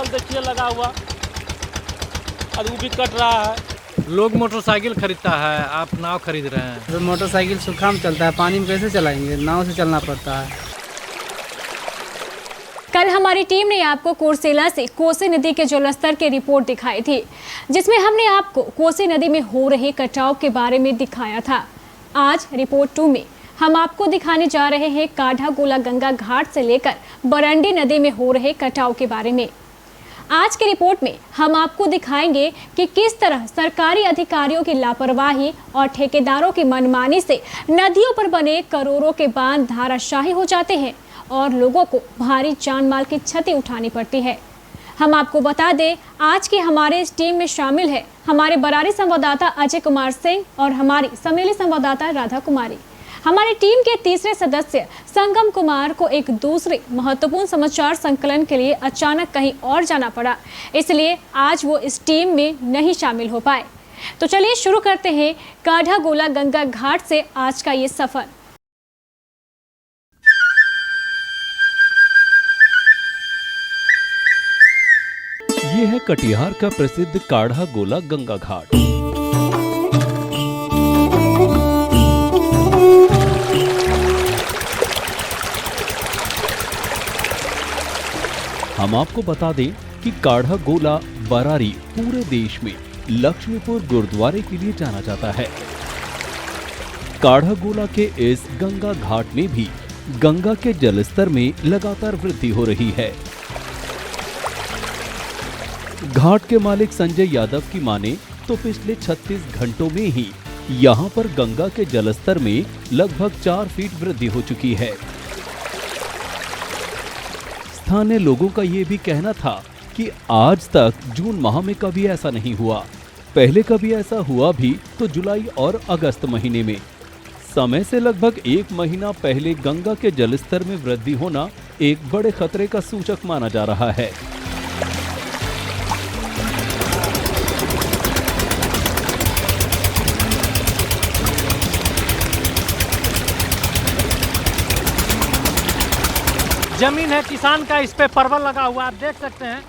परवल देखिए लगा हुआ, अब वो भी कट रहा है। लोग मोटरसाइकिल खरीदता है, आप नाव खरीद रहे हैं। तो मोटरसाइकिल सूखा में चलता है, पानी में कैसे चलाएंगे, नाव से चलना पड़ता है। कल हमारी टीम ने आपको कोरसेला से कोसी नदी के जलस्तर की रिपोर्ट दिखाई थी, जिसमें हमने आपको कोसी नदी में हो रहे कटाव के बारे में दिखाया था। आज रिपोर्ट 2 में हम आपको दिखाने जा रहे हैं काढ़ा-गोला गंगा घाट से लेकर बरंडी नदी में हो रहे कटाव के बारे में। आज की रिपोर्ट में हम आपको दिखाएंगे कि किस तरह सरकारी अधिकारियों की लापरवाही और ठेकेदारों की मनमानी से नदियों पर बने करोड़ों के बांध धाराशाही हो जाते हैं और लोगों को भारी जान माल की क्षति उठानी पड़ती है। हम आपको बता दें, आज की हमारे इस टीम में शामिल है हमारे बरारी संवाददाता अजय कुमार सिंह और हमारी समेली संवाददाता राधा कुमारी। हमारी टीम के तीसरे सदस्य संगम कुमार को एक दूसरे महत्वपूर्ण समाचार संकलन के लिए अचानक कहीं और जाना पड़ा, इसलिए आज वो इस टीम में नहीं शामिल हो पाए। तो चलिए शुरू करते हैं काढ़ा-गोला गंगा घाट से आज का ये सफर। ये है कटिहार का प्रसिद्ध काढ़ा-गोला गंगा घाट। हम आपको बता दें कि काढ़ा-गोला बरारी पूरे देश में लक्ष्मीपुर गुरुद्वारे के लिए जाना जाता है। काढ़ा-गोला के इस गंगा घाट में भी गंगा के जलस्तर में लगातार वृद्धि हो रही है। घाट के मालिक संजय यादव की माने तो पिछले 36 घंटों में ही यहाँ पर गंगा के जलस्तर में लगभग 4 फीट वृद्धि हो चुकी है। स्थानीय लोगों का ये भी कहना था कि आज तक जून माह में कभी ऐसा नहीं हुआ। पहले कभी ऐसा हुआ भी तो जुलाई और अगस्त महीने में। समय से लगभग 1 महीना पहले गंगा के जलस्तर में वृद्धि होना एक बड़े खतरे का सूचक माना जा रहा है। जमीन है किसान का, इस पे परवल लगा हुआ है, आप देख सकते हैं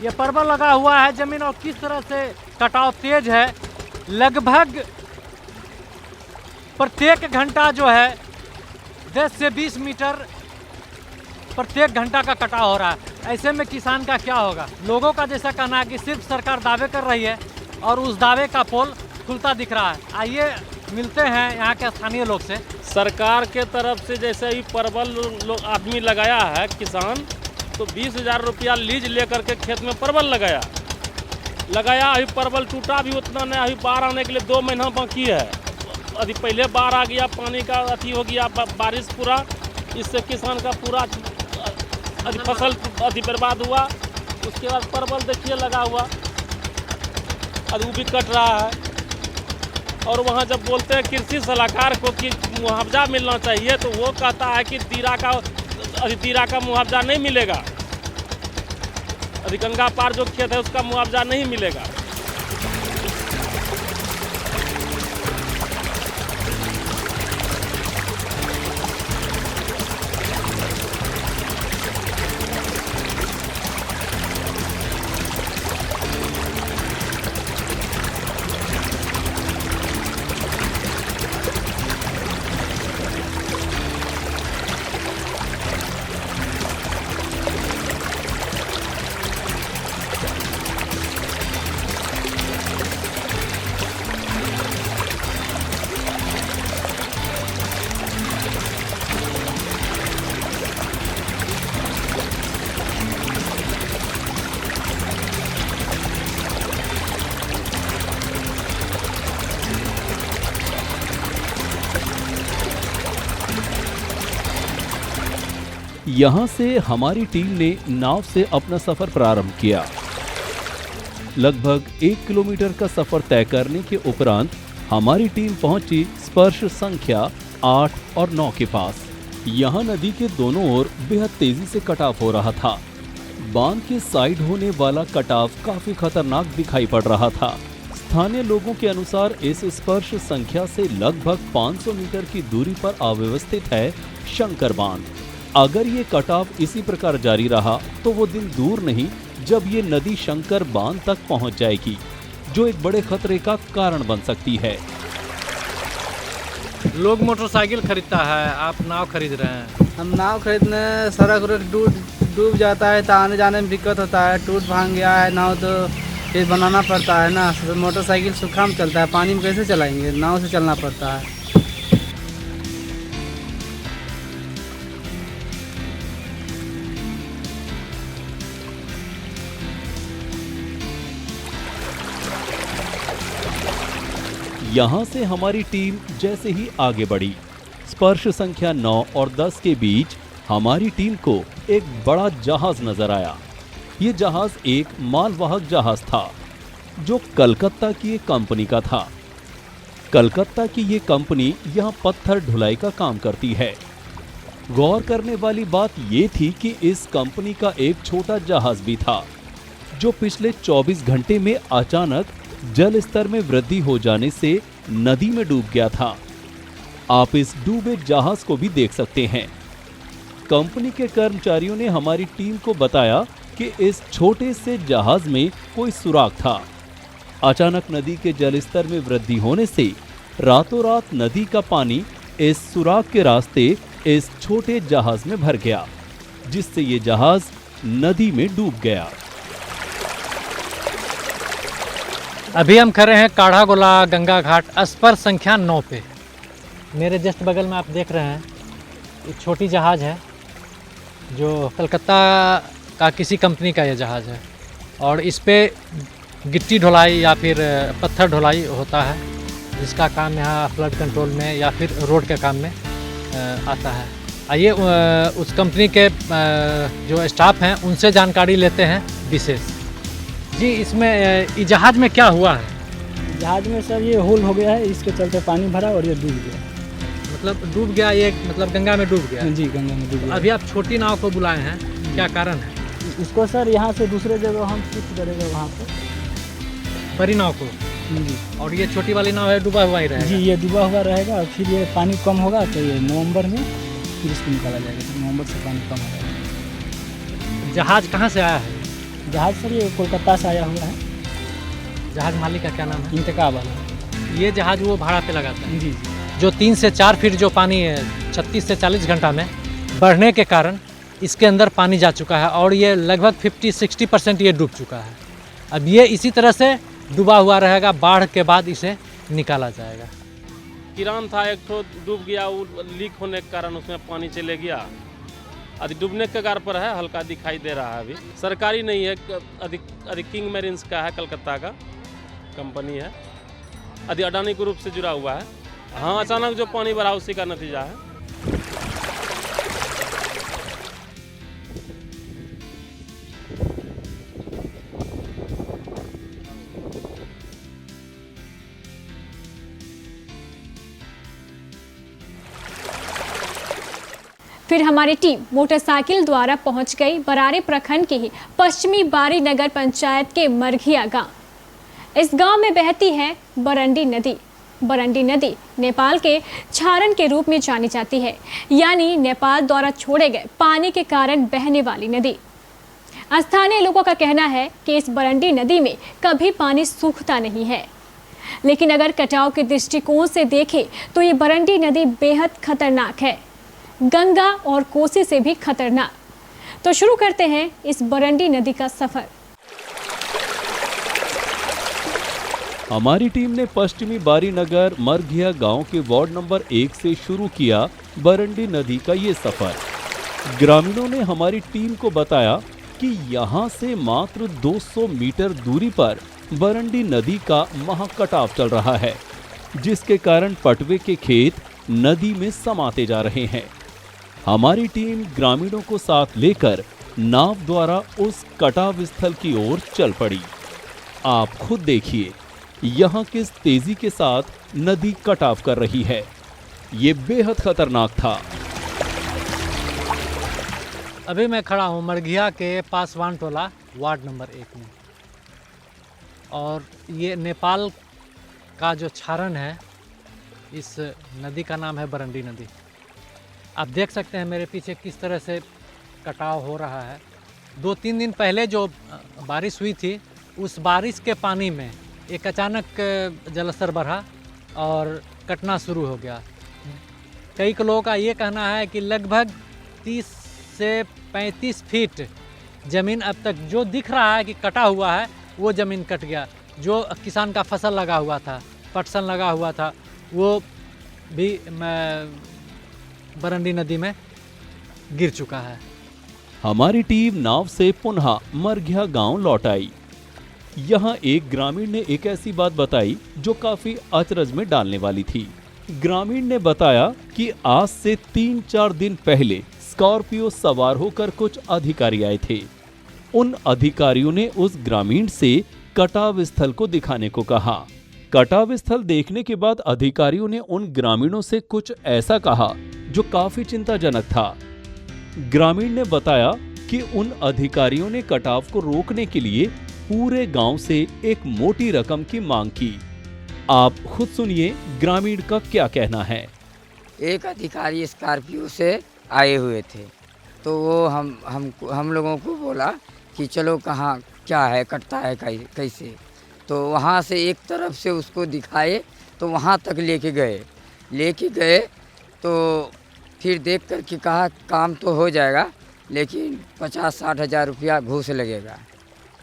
ये परवल लगा हुआ है जमीन, और किस तरह से कटाव तेज है। लगभग प्रत्येक घंटा जो है 10 से 20 मीटर प्रत्येक घंटा का कटाव हो रहा है। ऐसे में किसान का क्या होगा? लोगों का जैसा कहना है कि सिर्फ सरकार दावे कर रही है और उस दावे का पोल खुलता दिख रहा है। आइए मिलते हैं यहाँ के स्थानीय लोग से। सरकार के तरफ से जैसे ही परवल आदमी लगाया है किसान, तो 20,000 रुपया लीज लेकर के खेत में परवल लगाया। अभी परवल टूटा भी उतना नहीं, अभी बाढ़ आने के लिए 2 महीना बाकी है। अभी पहले बाढ़ आ गया, पानी का अति हो गया, बारिश पूरा, इससे किसान का पूरा फसल बर्बाद हुआ। उसके बाद परवल देखिए लगा हुआ, अब वो भी कट रहा है। और वहाँ जब बोलते हैं कृषि सलाहकार को कि मुआवजा मिलना चाहिए, तो वो कहता है कि दीरा का मुआवजा नहीं मिलेगा, गंगा पार जो खेत है उसका मुआवजा नहीं मिलेगा। यहाँ से हमारी टीम ने नाव से अपना सफर प्रारंभ किया। लगभग 1 किलोमीटर का सफर तय करने के उपरांत हमारी टीम पहुंची स्पर्श संख्या 8 और 9 के पास। यहाँ नदी के दोनों ओर बेहद तेजी से कटाव हो रहा था। बांध के साइड होने वाला कटाव काफी खतरनाक दिखाई पड़ रहा था। स्थानीय लोगों के अनुसार इस स्पर्श संख्या से लगभग 500 मीटर की दूरी पर अव्यवस्थित है शंकर बांध। अगर ये कटाव इसी प्रकार जारी रहा तो वो दिन दूर नहीं जब ये नदी शंकर बांध तक पहुंच जाएगी, जो एक बड़े खतरे का कारण बन सकती है। लोग मोटरसाइकिल खरीदता है, आप नाव खरीद रहे हैं। हम नाव खरीदने सड़क उड़क डूब जाता है तो आने जाने में दिक्कत होता है। टूट भांग गया है नाव तो फिर बनाना पड़ता है ना। तो मोटरसाइकिल सूखा में चलता है, पानी में कैसे चलाएंगे? नाव से चलना पड़ता है। यहाँ से हमारी टीम जैसे ही आगे बढ़ी, स्पर्श संख्या 9 और 10 के बीच हमारी टीम को एक बड़ा जहाज नजर आया। ये जहाज एक मालवाहक जहाज था जो कलकत्ता की एक कंपनी का था। कलकत्ता की ये कंपनी यहाँ पत्थर ढुलाई का काम करती है। गौर करने वाली बात ये थी कि इस कंपनी का एक छोटा जहाज भी था जो पिछले 24 घंटे में अचानक जल स्तर में वृद्धि हो जाने से नदी में डूब गया था। आप इस डूबे जहाज को भी देख सकते हैं। कंपनी के कर्मचारियों ने हमारी टीम को बताया कि इस छोटे से जहाज में कोई सुराग था। अचानक नदी के जल स्तर में वृद्धि होने से रातों रात नदी का पानी इस सुराग के रास्ते इस छोटे जहाज में भर गया, जिससे ये जहाज नदी में डूब गया। अभी हम खड़े हैं काढ़ागोला गंगा घाट स्पर्श संख्या 9 पे। मेरे जस्ट बगल में आप देख रहे हैं एक छोटी जहाज़ है जो कलकत्ता का किसी कंपनी का ये जहाज़ है और इस पे गिट्टी ढुलाई या फिर पत्थर ढुलाई होता है, जिसका काम यहाँ फ्लड कंट्रोल में या फिर रोड के काम में आता है। आइए उस कंपनी के जो स्टाफ हैं उनसे जानकारी लेते हैं विशेष। जी, इसमें जहाज में क्या हुआ है? जहाज में सर ये होल हो गया है, इसके चलते पानी भरा और ये डूब गया। मतलब डूब गया ये, मतलब गंगा में डूब गया? जी, गंगा में डूब गया। अभी आप छोटी नाव को बुलाए हैं, क्या कारण है? इसको सर यहाँ से दूसरे जगह हम शिफ्ट करेंगे वहाँ पे, बड़ी नाव को। जी। और ये छोटी वाली नाव है डूबा हुआ ही रहेगा? जी, ये डूबा हुआ रहेगा और फिर ये पानी कम होगा तो ये नवंबर में फिर इसको निकाला जाएगा। तो नवंबर से पानी कम हो जाएगा। जहाज कहाँ से आया है? जहाज सर ये कोलकाता से आया हुआ है। जहाज मालिक का क्या नाम है? इंतकाब वाला। ये जहाज वो भाड़ा पे लगाता है? जी जी। जो 3 से 4 फीट जो पानी है 36 से 40 घंटा में बढ़ने के कारण इसके अंदर पानी जा चुका है और ये लगभग 50-60% ये डूब चुका है। अब ये इसी तरह से डूबा हुआ रहेगा, बाढ़ के बाद इसे निकाला जाएगा। किरान था एक ठो डूब गया, वो लीक होने के कारण उसमें पानी चले गया। अभी डूबने के कगार पर है, हल्का दिखाई दे रहा है। अभी सरकारी नहीं है, अधिक किंग मैरिन्स का है, कलकत्ता का कंपनी है, अभी अडानी ग्रुप से जुड़ा हुआ है। हाँ, अचानक जो पानी भरा उसी का नतीजा है। फिर हमारी टीम मोटरसाइकिल द्वारा पहुंच गई बरारी प्रखंड के ही पश्चिमी बारी नगर पंचायत के मरघिया गांव। इस गांव में बहती है बरंडी नदी। बरंडी नदी नेपाल के छारण के रूप में जानी जाती है, यानी नेपाल द्वारा छोड़े गए पानी के कारण बहने वाली नदी। स्थानीय लोगों का कहना है कि इस बरंडी नदी में कभी पानी सूखता नहीं है, लेकिन अगर कटाव के दृष्टिकोण से देखें तो ये बरंडी नदी बेहद खतरनाक है, गंगा और कोसी से भी खतरनाक। तो शुरू करते हैं इस बरंडी नदी का सफर। हमारी टीम ने पश्चिमी बारीनगर मरघिया गांव के वार्ड नंबर 1 से शुरू किया बरंडी नदी का ये सफर। ग्रामीणों ने हमारी टीम को बताया कि यहाँ से मात्र 200 मीटर दूरी पर बरंडी नदी का महाकटाव चल रहा है, जिसके कारण पटवे के खेत नदी में समाते जा रहे हैं। हमारी टीम ग्रामीणों को साथ लेकर नाव द्वारा उस कटाव स्थल की ओर चल पड़ी। आप खुद देखिए यहाँ किस तेजी के साथ नदी कटाव कर रही है। ये बेहद खतरनाक था। अभी मैं खड़ा हूँ मरघिया के पासवान टोला वार्ड नंबर 1 में, और ये नेपाल का जो छारण है, इस नदी का नाम है बरंडी नदी। आप देख सकते हैं मेरे पीछे किस तरह से कटाव हो रहा है। 2-3 दिन पहले जो बारिश हुई थी, उस बारिश के पानी में एक अचानक जलस्तर बढ़ा और कटना शुरू हो गया। कई लोगों का ये कहना है कि लगभग 30 से 35 फीट ज़मीन अब तक जो दिख रहा है कि कटा हुआ है, वो ज़मीन कट गया। जो किसान का फसल लगा हुआ था, पटसन लगा हुआ था, वो भी बरंडी नदी में गिर चुका है। हमारी टीम नाव से पुनः मरघिया गांव लौट आई। यहाँ एक ग्रामीण ने एक ऐसी बात बताई जो काफी अचरज में डालने वाली थी। ग्रामीण ने बताया कि आज से 3-4 दिन पहले स्कॉर्पियो सवार होकर कुछ अधिकारी आए थे। उन अधिकारियों ने उस ग्रामीण से कटाव स्थल को दिखाने को कहा। कटाव स्थल देखने के बाद अधिकारियों ने उन ग्रामीणों से कुछ ऐसा कहा जो काफी चिंताजनक था। ग्रामीण ने बताया कि उन अधिकारियों ने कटाव को रोकने के लिए पूरे गांव से एक मोटी रकम की मांग की। आप खुद सुनिए ग्रामीण का क्या कहना है। एक अधिकारी स्कॉर्पियो से आए हुए थे, तो वो हम लोगों को बोला कि चलो कहाँ क्या है, कटता है कैसे। तो वहाँ से एक तरफ से उसको दिखाए तो वहाँ तक लेके गए तो फिर देख कर के कहा काम तो हो जाएगा, लेकिन 50-60 हज़ार रुपया घूस लगेगा।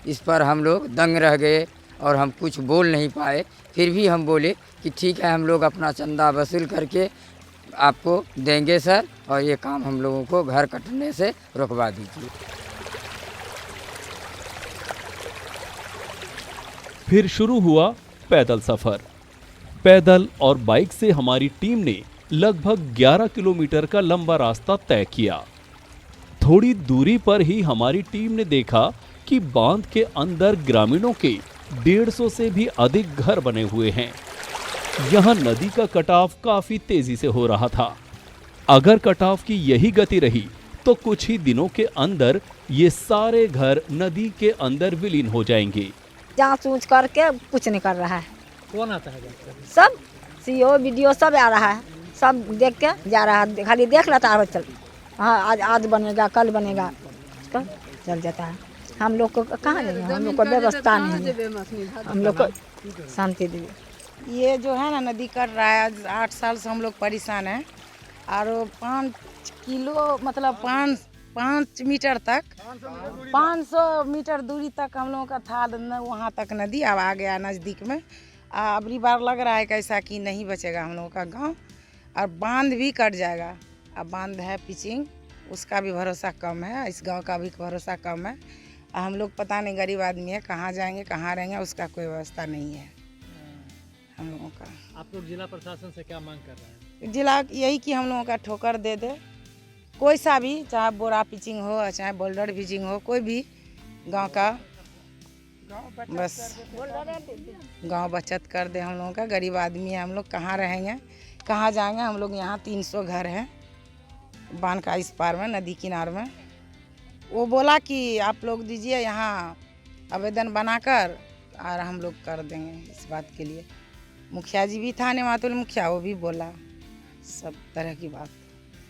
इस पर हम लोग दंग रह गए और हम कुछ बोल नहीं पाए। फिर भी हम बोले कि ठीक है, हम लोग अपना चंदा वसूल करके आपको देंगे सर, और ये काम हम लोगों को घर कटने से रोकवा दीजिए। फिर शुरू हुआ पैदल सफर। पैदल और बाइक से हमारी टीम ने लगभग 11 किलोमीटर का लंबा रास्ता तय किया। थोड़ी दूरी पर ही हमारी टीम ने देखा कि बांध के अंदर ग्रामीणों के 150 से भी अधिक घर बने हुए हैं। यहाँ नदी का कटाव काफी तेजी से हो रहा था। अगर कटाव की यही गति रही तो कुछ ही दिनों के अंदर ये सारे घर नदी के अंदर विलीन हो जाएंगे। जांच ऊंच करके कुछ नहीं कर रहा है। कौन आता है जांच करने? सब सीओ वीडियो सब आ रहा है, सब देख के जा रहा है, खाली देख लेता है, चल हाँ आज बनेगा कल बनेगा, तो चल जाता है। हम लोग को कहाँ जाएंगे, हम लोग को व्यवस्था नहीं है, हम लोग को शांति दीजिए। ये जो है ना नदी कट रहा है, 8 साल से हम लोग परेशान हैं। और 5 किलो मतलब 5 मीटर तक 500 मीटर दूरी तक हम लोगों का था वहाँ तक नदी। अब आ गया नज़दीक में। अबरी बार लग रहा है कैसा कि नहीं बचेगा हम लोगों का गांव, और बांध भी कट जाएगा। अब बांध है पिचिंग, उसका भी भरोसा कम है, इस गांव का भी भरोसा कम है। हम लोग पता नहीं गरीब आदमी है, कहाँ जाएंगे कहाँ रहेंगे, उसका कोई व्यवस्था नहीं है हम लोगों का। आप लोग जिला प्रशासन से क्या मांग कर रहे हैं? जिला यही कि हम लोगों का ठोकर दे दे, कोई सा भी, चाहे बोरा पिचिंग हो चाहे बोल्डर पिचिंग हो, कोई भी गांव का बस गांव बचत कर दे। हम लोगों का गरीब आदमी है, हम लोग कहाँ रहेंगे कहाँ जाएंगे। हम लोग यहाँ 300 घर हैं बांध का इस पार में, नदी किनार में। वो बोला कि आप लोग दीजिए यहाँ आवेदन बनाकर, और हम लोग कर देंगे इस बात के लिए। मुखिया जी भी था, नेमातुल मुखिया, वो भी बोला सब तरह की बात।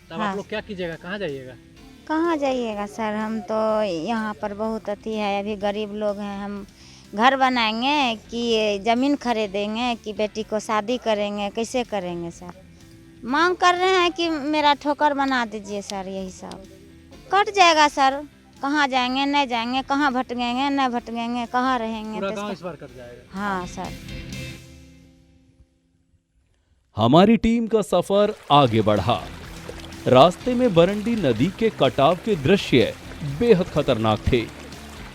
तब आप लोग क्या कीजिएगा, कहाँ जाइएगा? कहाँ जाइएगा सर, हम तो यहाँ पर बहुत अति है, अभी गरीब लोग हैं। हम घर बनाएंगे कि ज़मीन खरीदेंगे कि बेटी को शादी करेंगे, कैसे करेंगे सर? मांग कर रहे हैं कि मेरा ठोकर बना दीजिए सर, यही सब। कट जाएगा सर, कहाँ जाएंगे नहीं जाएंगे, कहाँ भटकेंगे नहीं भटकेंगे, कहाँ रहेंगे? पूरा गांव इस बार कट जाएगा। हाँ सर। हमारी टीम का सफर आगे बढ़ा। रास्ते में बरंडी नदी के कटाव के दृश्य बेहद खतरनाक थे।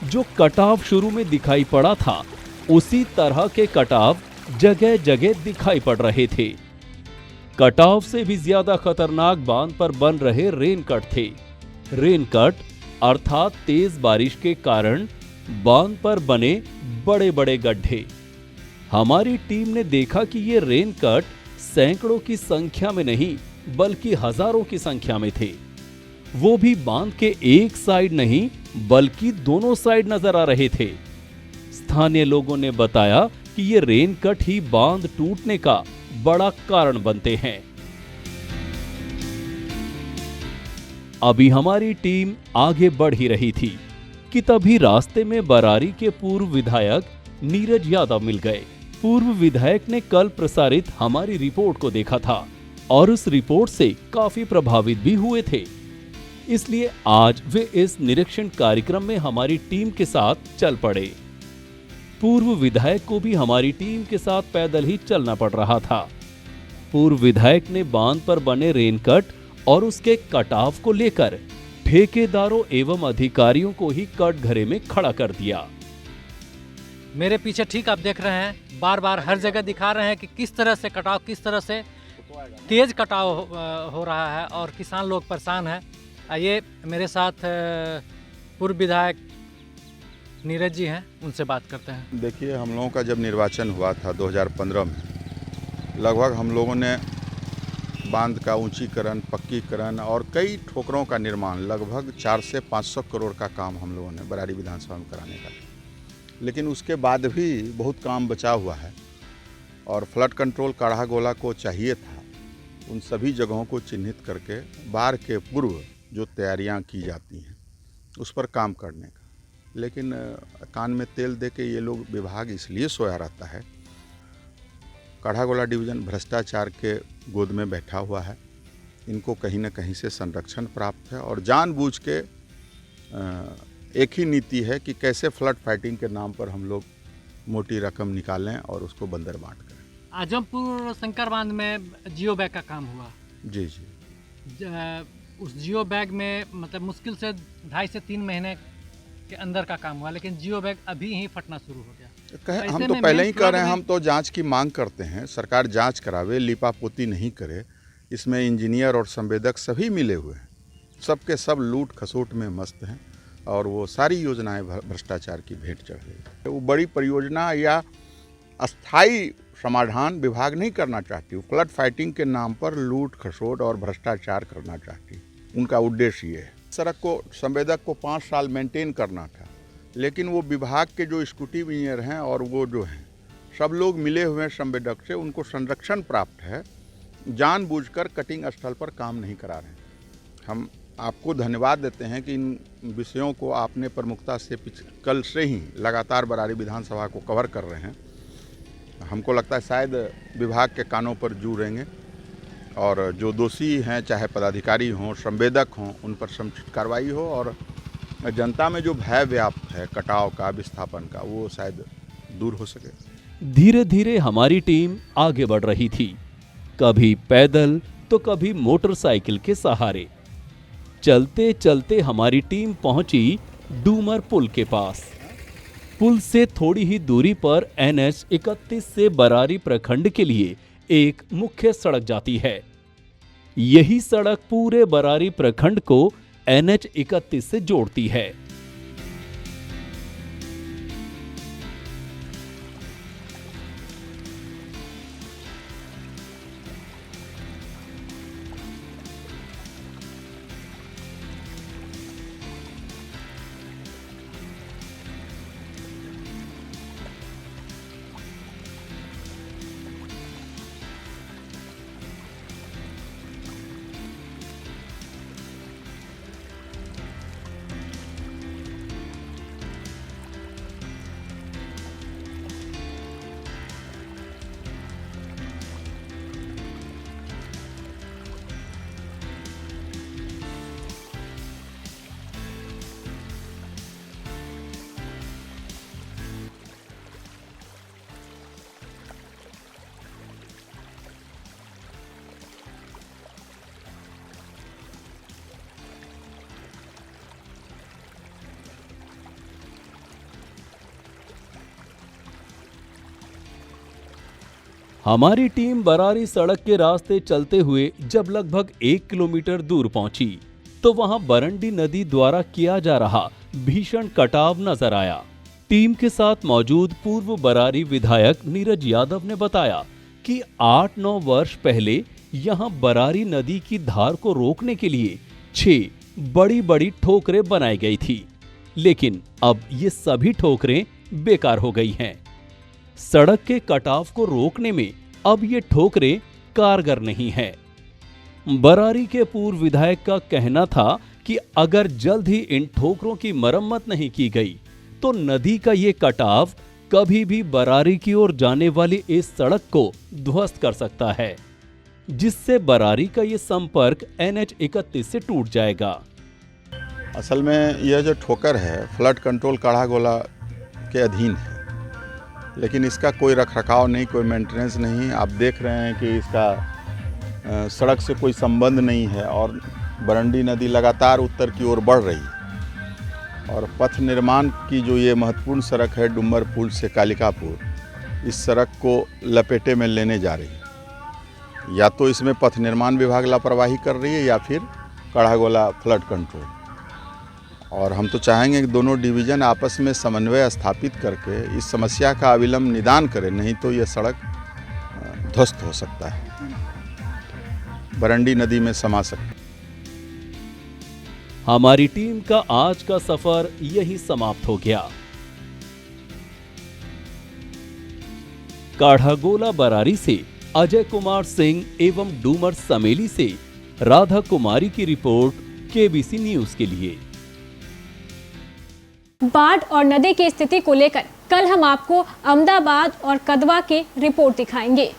जो कटाव शुरू में दिखाई पड़ा था, उसी तरह के कटाव जगह जगह दिखाई पड़ रहे थे। कटाव से भी ज्यादा खतरनाक बांध पर बन रहे रेन कट थे। रेन कट अर्थात तेज बारिश के कारण बांध पर बने बड़े बड़े गड्ढे। हमारी टीम ने देखा कि ये रेन कट सैकड़ों की संख्या में नहीं बल्कि हजारों की संख्या में थे। वो भी बांध के एक साइड नहीं बल्कि दोनों साइड नजर आ रहे थे। स्थानीय लोगों ने बताया कि ये रेन कट ही बांध टूटने का बड़ा कारण बनते हैं। अभी हमारी टीम आगे बढ़ ही रही थी कि तभी रास्ते में बरारी के पूर्व विधायक नीरज यादव मिल गए। पूर्व विधायक ने कल प्रसारित हमारी रिपोर्ट को देखा था और उस रिपोर्ट से काफी प्रभावित भी हुए थे, इसलिए आज वे इस निरीक्षण कार्यक्रम में हमारी टीम के साथ चल पड़े। पूर्व विधायक को भी हमारी टीम के साथ पैदल ही चलना पड़ रहा था। पूर्व विधायक ने बांध पर बने रेनकट और उसके कटाव को लेकर ठेकेदारों एवं अधिकारियों को ही कटघरे में खड़ा कर दिया। मेरे पीछे ठीक आप देख रहे हैं, बार बार हर जगह दिखा रहे हैं कि किस तरह से कटाव, किस तरह से तेज कटाव हो रहा है और किसान लोग परेशान हैं। आइए मेरे साथ पूर्व विधायक नीरज जी हैं, उनसे बात करते हैं। देखिए, हम लोगों का जब निर्वाचन हुआ था 2015 में, लगभग हम लोगों ने बांध का ऊंचीकरण, पक्कीकरण और कई ठोकरों का निर्माण, लगभग 400 से 500 करोड़ का काम हम लोगों ने बरारी विधानसभा में कराने का। लेकिन उसके बाद भी बहुत काम बचा हुआ है और फ्लड कंट्रोल काढ़ागोला को चाहिए था उन सभी जगहों को चिन्हित करके बाढ़ के पूर्व जो तैयारियां की जाती हैं उस पर काम करने का। लेकिन कान में तेल दे के ये लोग विभाग इसलिए सोया रहता है। काढ़ागोला डिवीज़न भ्रष्टाचार के गोद में बैठा हुआ है। इनको कहीं न कहीं से संरक्षण प्राप्त है और जानबूझ के एक ही नीति है कि कैसे फ्लड फाइटिंग के नाम पर हम लोग मोटी रकम निकालें और उसको बंदर बांट करें। आजमपुर शंकर बांध में जियो बैग का काम हुआ। जी। उस जियो बैग में मतलब मुश्किल से 2.5 से 3 महीने के अंदर का काम हुआ, लेकिन जियो बैग अभी ही फटना शुरू हो गया। हम तो पहले ही कह रहे हैं, हम तो जांच की मांग करते हैं, सरकार जांच करावे, लिपापोती नहीं करे। इसमें इंजीनियर और संवेदक सभी मिले हुए हैं, सबके सब लूट खसोट में मस्त हैं और वो सारी योजनाएं भ्रष्टाचार की भेंट चढ़ रही है। वो बड़ी परियोजना या अस्थायी समाधान विभाग नहीं करना चाहती, वो फ्लड फाइटिंग के नाम पर लूट खसोट और भ्रष्टाचार करना चाहती। उनका उद्देश्य ये है। सड़क को संवेदक को 5 साल मेंटेन करना था, लेकिन वो विभाग के जो एक्जीक्यूटिव इंजीनियर हैं और वो जो हैं सब लोग मिले हुए हैं संवेदक से, उनको संरक्षण प्राप्त है, जानबूझकर कटिंग स्थल पर काम नहीं करा रहे हैं। हम आपको धन्यवाद देते हैं कि इन विषयों को आपने प्रमुखता से कल से ही लगातार बरारी विधानसभा को कवर कर रहे हैं। हमको लगता है शायद विभाग के कानों पर जू रहेंगे और जो दोषी हैं, चाहे पदाधिकारी हों, संवेदक हों, उन पर समुचित कार्रवाई हो और जनता में जो भय व्याप्त है कटाव का, विस्थापन का, वो शायद दूर हो सके। धीरे धीरे हमारी टीम आगे बढ़ रही थी, कभी पैदल तो कभी मोटरसाइकिल के सहारे। चलते चलते हमारी टीम पहुंची डूमर पुल के पास। पुल से थोड़ी ही दूरी पर NH 31 से बरारी प्रखंड के लिए एक मुख्य सड़क जाती है। यही सड़क पूरे बरारी प्रखंड को NH 31 से जोड़ती है। हमारी टीम बरारी सड़क के रास्ते चलते हुए जब लगभग 1 किलोमीटर दूर पहुंची तो वहां बरंडी नदी द्वारा किया जा रहा भीषण कटाव नजर आया। टीम के साथ मौजूद पूर्व बरारी विधायक नीरज यादव ने बताया कि 8-9 वर्ष पहले यहां बरारी नदी की धार को रोकने के लिए 6 बड़ी बड़ी ठोकरें बनाई गई थी, लेकिन अब ये सभी ठोकरें बेकार हो गई हैं। सड़क के कटाव को रोकने में अब ये ठोकरें कारगर नहीं हैं। बरारी के पूर्व विधायक का कहना था कि अगर जल्द ही इन ठोकरों की मरम्मत नहीं की गई तो नदी का ये कटाव कभी भी बरारी की ओर जाने वाली इस सड़क को ध्वस्त कर सकता है, जिससे बरारी का ये संपर्क NH 31 से टूट जाएगा। असल में यह जो ठोकर है फ्लड कंट्रोल काढ़ागोला के अधीन है, लेकिन इसका कोई रखरखाव नहीं, कोई मेंटेनेंस नहीं। आप देख रहे हैं कि इसका सड़क से कोई संबंध नहीं है और बरंडी नदी लगातार उत्तर की ओर बढ़ रही है। और पथ निर्माण की जो ये महत्वपूर्ण सड़क है डुम्बर पुल से कालिकापुर, इस सड़क को लपेटे में लेने जा रही है। या तो इसमें पथ निर्माण विभाग लापरवाही कर रही है या फिर काढ़ागोला फ्लड कंट्रोल। और हम तो चाहेंगे कि दोनों डिवीज़न आपस में समन्वय स्थापित करके इस समस्या का अविलंब निदान करें, नहीं तो यह सड़क ध्वस्त हो सकता है, बरंडी नदी में समा सकता है। हमारी टीम का आज का सफर यहीं समाप्त हो गया। काढ़ागोला बरारी से अजय कुमार सिंह एवं डूमर समेली से राधा कुमारी की रिपोर्ट KBC न्यूज के लिए। बाढ़ और नदी की स्थिति को लेकर कल हम आपको अहमदाबाद और कदवा की रिपोर्ट दिखाएंगे।